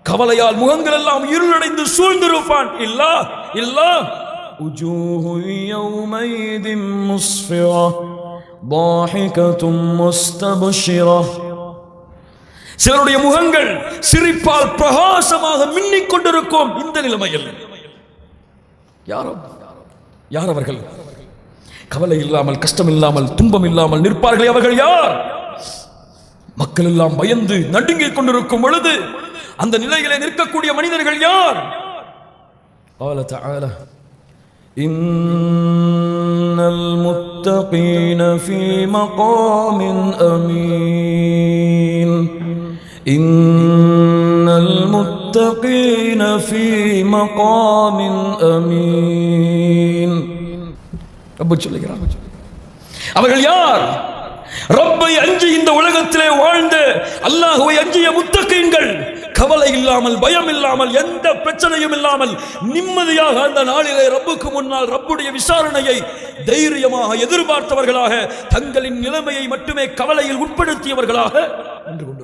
கவலையால் முகங்கள் எல்லாம் இருளடைந்து சூழ்ந்திருப்பான். இல்லா இல்லா وجوه يومئذ مسفرة ضاحكة مستبشرة. சிலருடைய முகங்கள் சிரிப்பால் பிரகாசமாக மின்னிக் கொண்டிருக்கும். இந்த நிலைமையில் யார் அவர்கள்? கவலை இல்லாமல், கஷ்டம் இல்லாமல், துன்பம் இல்லாமல் நிற்பார்களே, அவர்கள் யார்? மக்கள் எல்லாம் பயந்து நடுங்கிக் கொண்டிருக்கும் பொழுது அந்த நிலையிலே நிற்கக்கூடிய மனிதர்கள் யார்? قال تعالى إن المتقين في مقام أمين إن المتقين في مقام أمين. ரப்பு சொல்லுகிறார், அவர்கள் யார்? ரப்பை அஞ்சி இந்த உலகத்திலே வாழ்ந்த, அல்லாஹ்வை அஞ்சிய முத்தகீன்கள், கவலை இல்லாமல், பயம் இல்லாமல், எந்த பிரச்சனையும் இல்லாமல் நிம்மதியாக அந்த நாளிலே ரப்புக்கு முன்னால் ரப்புடைய விசாரணையை தைரியமாக எதிர்பார்த்தவர்களாக, தங்களின் நிலைமையை மட்டுமே கவலையில் உட்படுத்தியவர்களாக நின்று கொண்டு